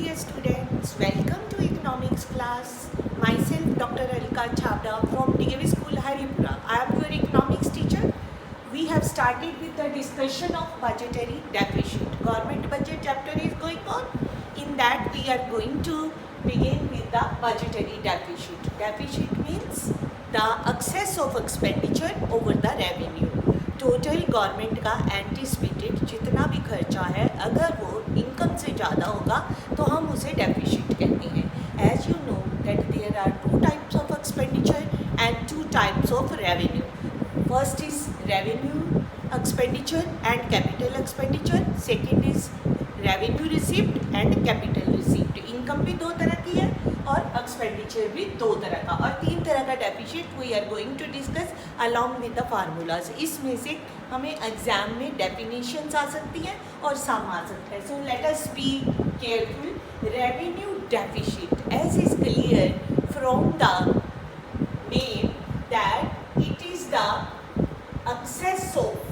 dear students, welcome to economics class. Myself Dr. Alika Chavda from DAV School Haripura. I am your economics teacher. We have started with the discussion of budgetary deficit. Government budget chapter is going on. In that we are going to begin with the budgetary deficit. Deficit means the excess of expenditure over the revenue. Total government का anticipated जितना भी खर्चा है अगर वो income से ज़्यादा होगा तो हम उसे डेफिसिट कहते हैं. As you know that there are two types of expenditure and two types of revenue. First is revenue expenditure and capital expenditure. Second is revenue received and capital received. Income भी दो तरह की है और expenditure भी दो तरह का और तीन तरह का deficit we are going to discuss along with the formulas. इसमें से हमें एग्जाम में डेफिनेशंस आ सकती हैं और सम आ सकता है. So let us be careful. Revenue deficit as is clear from the name that it is the excess of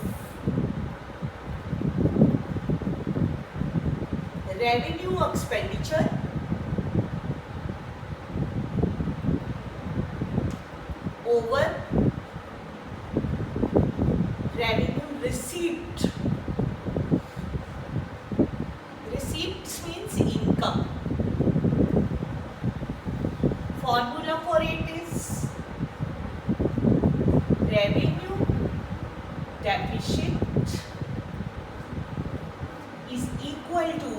revenue expenditure over revenue received. Received means income. Formula for it is revenue deficit is equal to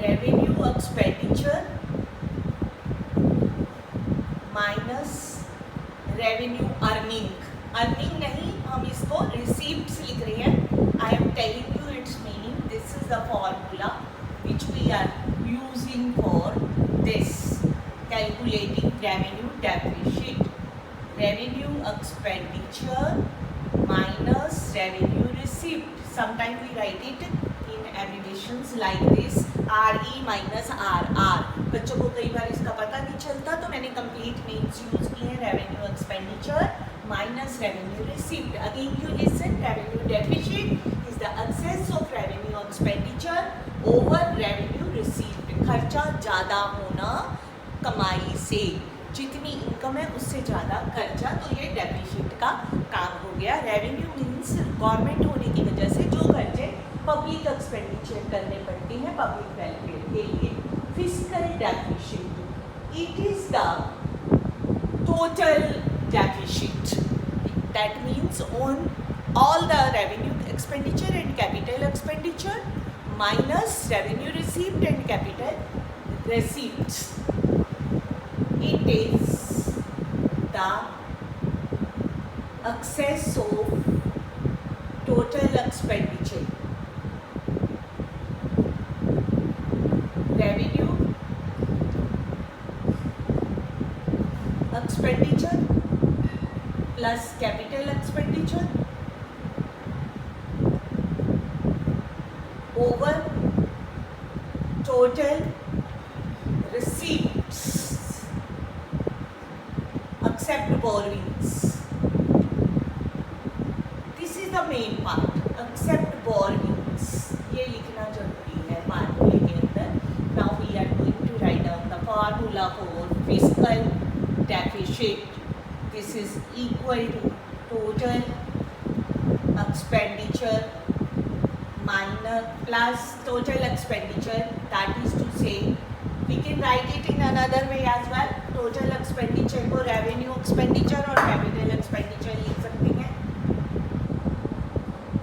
revenue expenditure minus revenue earning. Earning नहीं, हम इसको receipts लिख रहे हैं. I am telling you its meaning. This is the formula which we are using for this calculating revenue deficit. Revenue expenditure minus revenue receipt. Sometime we write it in abbreviations like this RE minus RR. बच्चों को कई बार इसका पता नहीं चलता तो मैंने complete means use किए हैं. Revenue expenditure minus revenue received. Again you listen. Revenue deficit is the excess of revenue expenditure over revenue received. खर्चा ज़्यादा होना कमाई से. जितनी इनकम है उससे ज़्यादा खर्चा, तो ये डेफिसिट का काम हो गया. रेवेन्यू मीन्स गवर्नमेंट होने की वजह से जो खर्चे पब्लिक एक्सपेंडिचर करने पड़ती हैं पब्लिक वेलफेयर के लिए. Fiscal deficit it is the total deficit. That means on all the revenue expenditure and capital expenditure minus revenue received and capital receiveds. It is the excess of total expenditure. Revenue expenditure plus capital expenditure over total receipts except borrowings. This is the main part. Except borrowings. ये लिखना जरूरी है फार्मूले के अंदर. Now we are going to write down the formula for fiscal deficit. This is equal to total expenditure minus plus total expenditure. That is to say, we can write it in another way as well. Total expenditure को revenue expenditure और capital expenditure लिख सकते हैं.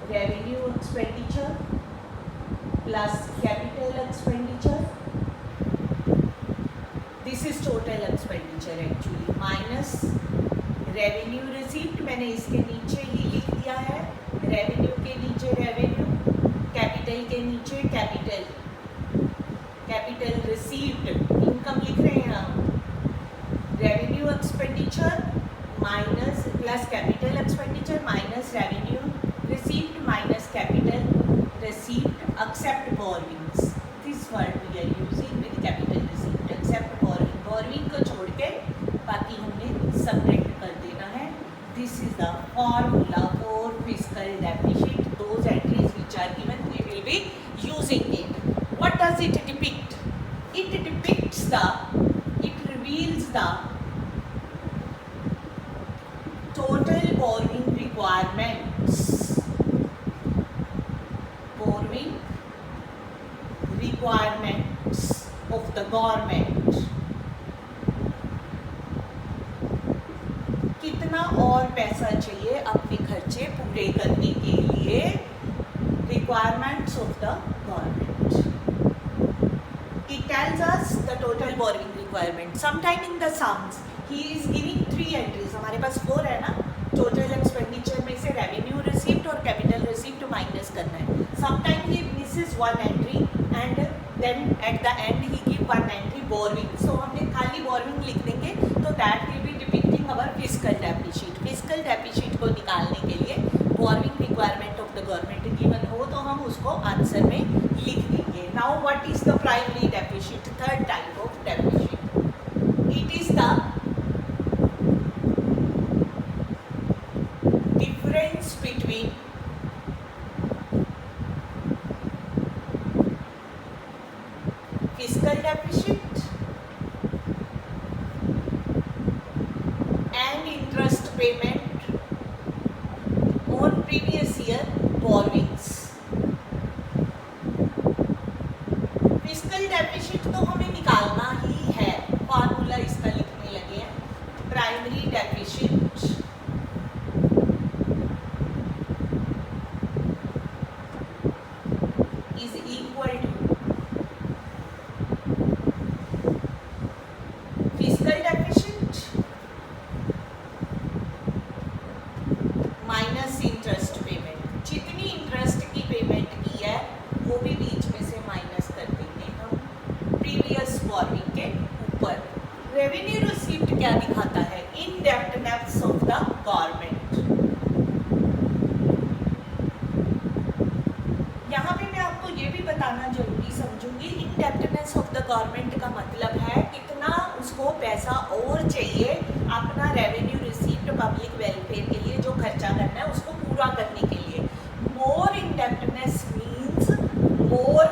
Revenue expenditure plus capital expenditure. This is total expenditure actually minus revenue received. मैंने इसके नीचे ही लिख दिया है. रेवेन्यू के नीचे रेवेन्यू, कैपिटल के नीचे कैपिटल. कैपिटल रिसीव्ड इनकम लिख रहे हैं हम. Revenue expenditure minus plus capital expenditure minus revenue received minus capital received except borrowings. This word we are using with capital received. Except borrowing. Borrowing को छोड़ के बाकी हमने सब्ट्रैक्ट कर देना है. This is the formula for fiscal deficit. Those entries which are given we will be using it. What does it depict? It reveals the total borrowing requirements of the government. कितना और पैसा चाहिए अपने खर्चे पूरे करने के लिए, requirements of the government. It tells us the total borrowing requirement. Sometime in the sums he is giving 3 entries. हमारे पास 4 है ना, टोटल एक्सपेंडिचर में से रेवेन्यू रिसीव्ड और कैपिटल रिसीव्ड माइनस करना है. Sometime he misses 1 entry and then at the end he give 1 entry borrowing. So हमने खाली borrowing लिख देंगे तो that will be depicting our fiscal deficit. Fiscal deficit को निकालने के लिए borrowing requirement of the government given हो तो हम उसको आंसर में लिख देंगे. Now what is the primary deficit? Third type of deficit. It is the difference between fiscal deficit and interest payment on previous year borrowings. Fiscal deficit तो हमें निकालना ही है, फॉर्मूला इसका लिखने लगे हैं. Primary deficit is equal to fiscal deficit minus interest payment. जितनी interest की पेमेंट की है वो भी बीच में से माइनस कर देंगे हम प्रीवियस बॉरोइंग के ऊपर. रेवेन्यू रिसीव्ड क्या दिखाता है? इनडेप्टनेस ऑफ द गवर्नमेंट. यहाँ पे मैं आपको ये भी बताना जरूरी समझूंगी, इनडेप्टनेस ऑफ द गवर्नमेंट का मतलब है कितना उसको पैसा और चाहिए अपना रेवेन्यू रिसीव्ड पब्लिक वेलफेयर के लिए जो खर्चा करना है उसको पूरा करने के लिए. मोर इनडेप्टनेस मीन्स मोर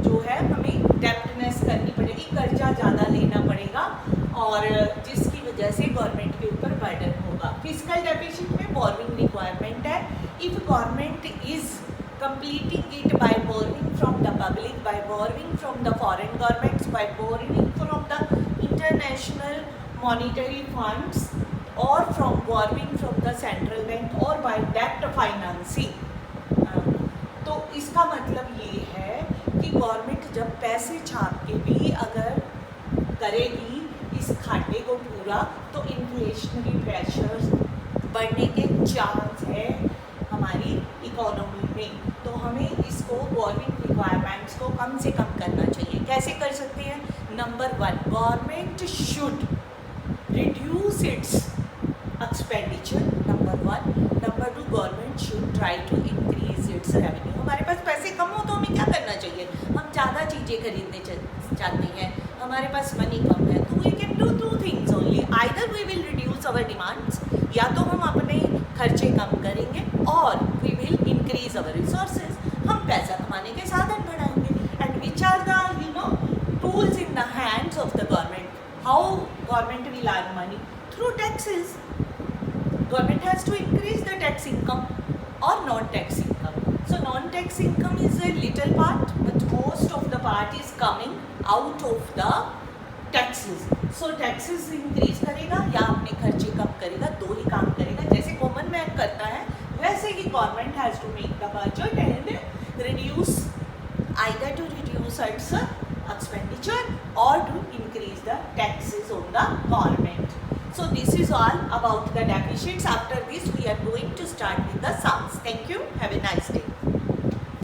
जो है हमें डेप्टनेस करनी पड़ेगी, कर्जा ज़्यादा लेना पड़ेगा और जिसकी वजह से गवर्नमेंट के ऊपर बर्डन होगा. फिस्कल डेफिसिट में बोरोइंग रिक्वायरमेंट है. If government is completing it by borrowing from the public, by borrowing from the foreign governments, by borrowing from the international monetary funds or from borrowing from the central bank or by debt financing. तो इसका मतलब ये है कि government जब पैसे छाप के भी अगर करेगी इस खाते को पूरा तो इन्फ्लेशनरी प्रेशर्स बढ़ने के चांस है हमारी इकोनॉमी में. तो हमें इसको बोरोइंग रिक्वायरमेंट्स को कम से कम करना चाहिए. कैसे कर सकते हैं? Number 1, government should reduce its expenditure. Number 1. Number 2, government should try to increase its revenue. हमारे पास पैसे कम हो तो हमें क्या करना चाहिए? हम ज़्यादा चीज़ें खरीदने चाहते हैं, हमारे पास मनी कम है, तो we can do 2 things only. Either we will reduce our demands, या तो हम अपने खर्चे कम करेंगे और we will increase our resources. हम पैसा कमाने के साधन बढ़ाएंगे. And which are the tools in the hands of the government. How government will earn money? Through taxes. Government has to increase the tax income or non-tax income. So non-tax income is a little part, but most of the part is coming out of the taxes. So taxes increase करेगा या अपने खर्चे कम करेगा, 2 ही काम करेगा. जैसे common man करता है वैसे ही government has to make the budget and reduce, either to reduce its expenditure or to increase the taxes on the government. So this is all about the deficits. After this we are going to start with the sums. Thank you. Have a nice day.